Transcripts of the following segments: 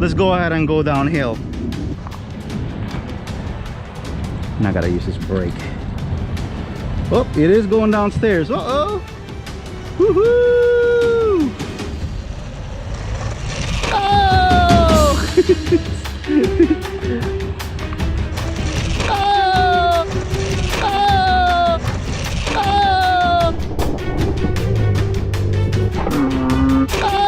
let's go ahead and go downhill. Now I gotta use this brake. Oh, it is going downstairs. Uh-oh. Woohoo! Oh! Oh! Oh! Oh! Oh!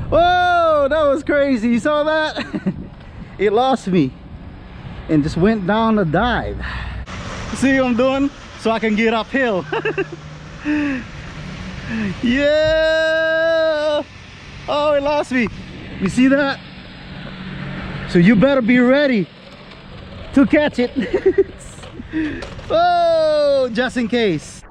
Whoa, that was crazy. You saw that? It lost me and just went down a dive. See what I'm doing? So I can get uphill. Yeah! Oh, it lost me. You see that? So you better be ready to catch it. Oh, just in case.